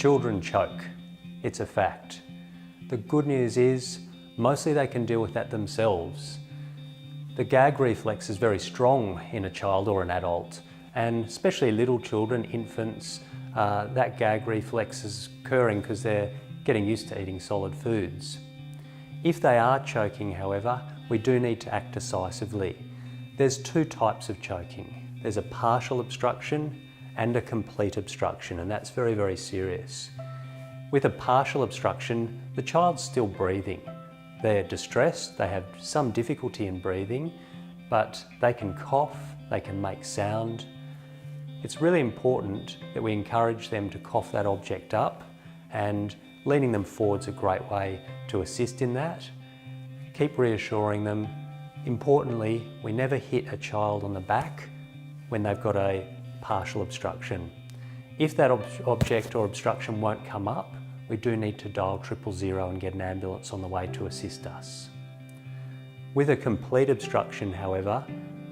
Children choke. It's a fact. The good news is, mostly they can deal with that themselves. The gag reflex is very strong in a child or an adult, and especially little children, infants, that gag reflex is occurring because they're getting used to eating solid foods. If they are choking, however, we do need to act decisively. There's two types of choking. There's a partial obstruction and a complete obstruction, and that's very, very serious. With a partial obstruction, the child's still breathing. They're distressed, they have some difficulty in breathing, but they can cough, they can make sound. It's really important that we encourage them to cough that object up, and leaning them forward's a great way to assist in that. Keep reassuring them. Importantly, we never hit a child on the back when they've got a partial obstruction. If that object or obstruction won't come up, we do need to dial 000 and get an ambulance on the way to assist us. With a complete obstruction, however,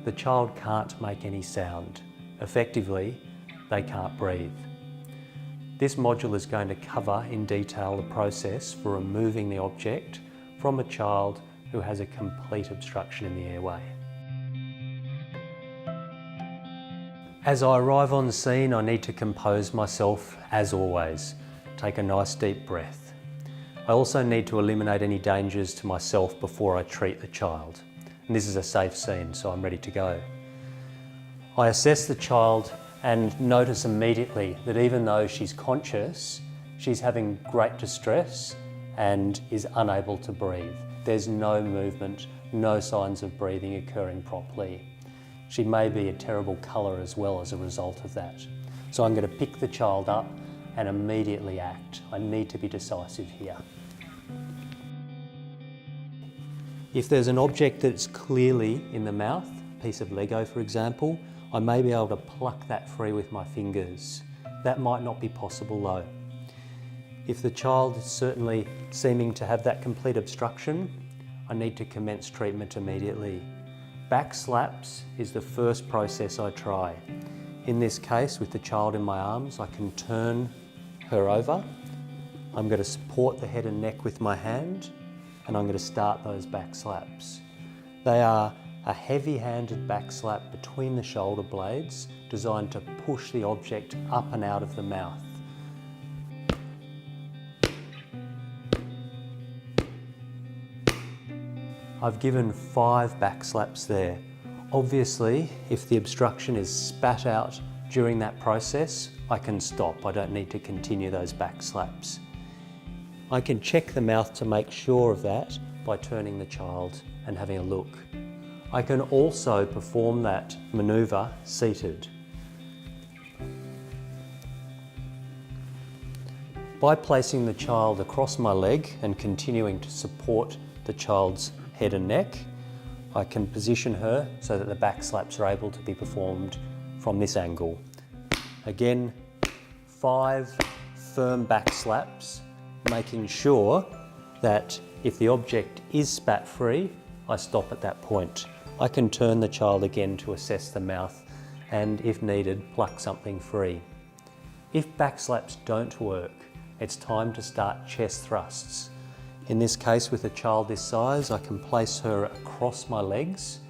the child can't make any sound. Effectively, they can't breathe. This module is going to cover in detail the process for removing the object from a child who has a complete obstruction in the airway. As I arrive on scene, I need to compose myself as always. Take a nice deep breath. I also need to eliminate any dangers to myself before I treat the child. And this is a safe scene, so I'm ready to go. I assess the child and notice immediately that even though she's conscious, she's having great distress and is unable to breathe. There's no movement, no signs of breathing occurring properly. She may be a terrible colour as well as a result of that. So I'm going to pick the child up and immediately act. I need to be decisive here. If there's an object that's clearly in the mouth, a piece of Lego for example, I may be able to pluck that free with my fingers. That might not be possible though. If the child is certainly seeming to have that complete obstruction, I need to commence treatment immediately. Back slaps is the first process I try. In this case, with the child in my arms, I can turn her over. I'm going to support the head and neck with my hand, and I'm going to start those back slaps. They are a heavy-handed back slap between the shoulder blades designed to push the object up and out of the mouth. I've given 5 back slaps there. Obviously, if the obstruction is spat out during that process, I can stop. I don't need to continue those back slaps. I can check the mouth to make sure of that by turning the child and having a look. I can also perform that manoeuvre seated. By placing the child across my leg and continuing to support the child's head and neck, I can position her so that the back slaps are able to be performed from this angle. Again, 5 firm back slaps, making sure that if the object is spat free, I stop at that point. I can turn the child again to assess the mouth and, if needed, pluck something free. If back slaps don't work, it's time to start chest thrusts. In this case, with a child this size, I can place her across my legs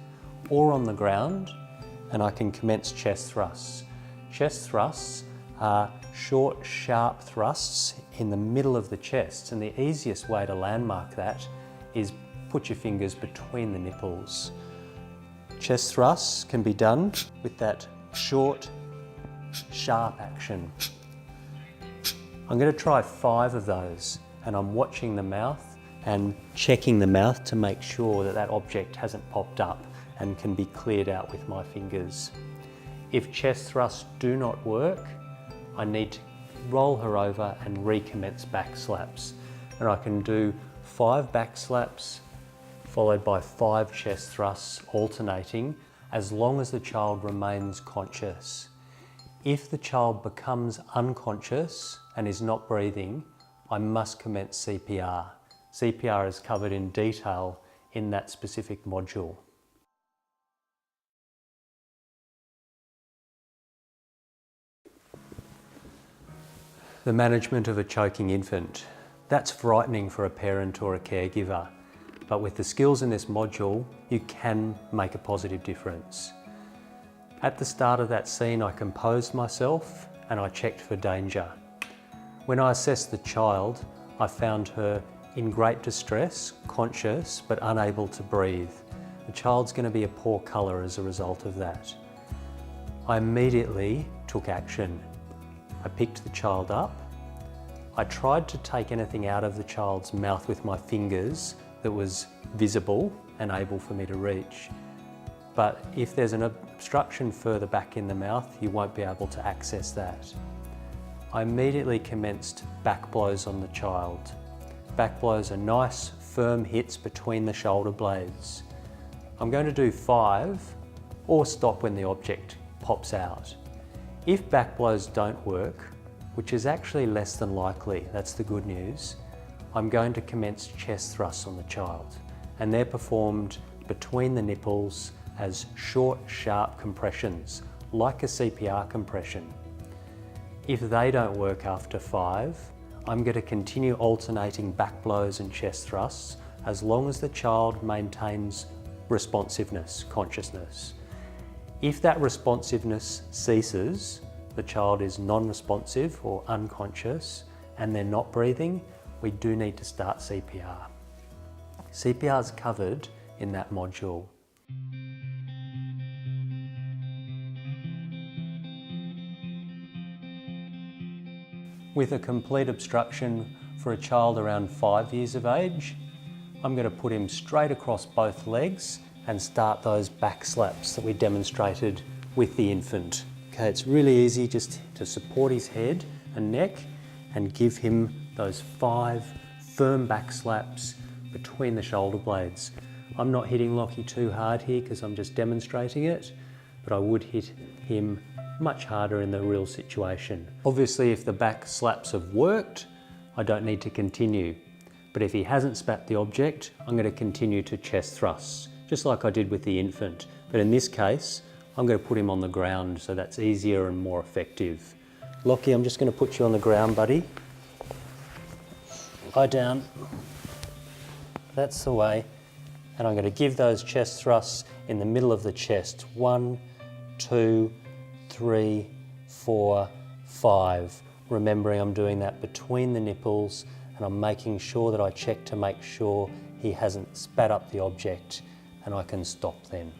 or on the ground, and I can commence chest thrusts. Chest thrusts are short, sharp thrusts in the middle of the chest, and the easiest way to landmark that is put your fingers between the nipples. Chest thrusts can be done with that short, sharp action. I'm going to try 5 of those, and I'm watching the mouth and checking the mouth to make sure that that object hasn't popped up and can be cleared out with my fingers. If chest thrusts do not work, I need to roll her over and recommence back slaps. And I can do 5 back slaps followed by 5 chest thrusts alternating as long as the child remains conscious. If the child becomes unconscious and is not breathing, I must commence CPR. CPR is covered in detail in that specific module. The management of a choking infant. That's frightening for a parent or a caregiver, but with the skills in this module, you can make a positive difference. At the start of that scene, I composed myself and I checked for danger. When I assessed the child, I found her in great distress, conscious but unable to breathe. The child's going to be a poor colour as a result of that. I immediately took action. I picked the child up. I tried to take anything out of the child's mouth with my fingers that was visible and able for me to reach. But if there's an obstruction further back in the mouth, you won't be able to access that. I immediately commenced back blows on the child. Back blows are nice, firm hits between the shoulder blades. I'm going to do 5 or stop when the object pops out. If back blows don't work, which is actually less than likely, that's the good news, I'm going to commence chest thrusts on the child, and they're performed between the nipples as short, sharp compressions, like a CPR compression. If they don't work after 5, I'm going to continue alternating back blows and chest thrusts as long as the child maintains responsiveness, consciousness. If that responsiveness ceases, the child is non-responsive or unconscious, and they're not breathing, we do need to start CPR. CPR is covered in that module. With a complete obstruction for a child around 5 years of age, I'm going to put him straight across both legs and start those back slaps that we demonstrated with the infant. Okay, it's really easy just to support his head and neck and give him those 5 firm back slaps between the shoulder blades. I'm not hitting Lockie too hard here because I'm just demonstrating it, but I would hit him much harder in the real situation. Obviously, if the back slaps have worked, I don't need to continue. But if he hasn't spat the object, I'm going to continue to chest thrusts, just like I did with the infant. But in this case, I'm going to put him on the ground, so that's easier and more effective. Lockie, I'm just going to put you on the ground, buddy. Lie down. That's the way. And I'm going to give those chest thrusts in the middle of the chest. 1, 2, 3, 4, 5. Remembering I'm doing that between the nipples, and I'm making sure that I check to make sure he hasn't spat up the object, and I can stop then.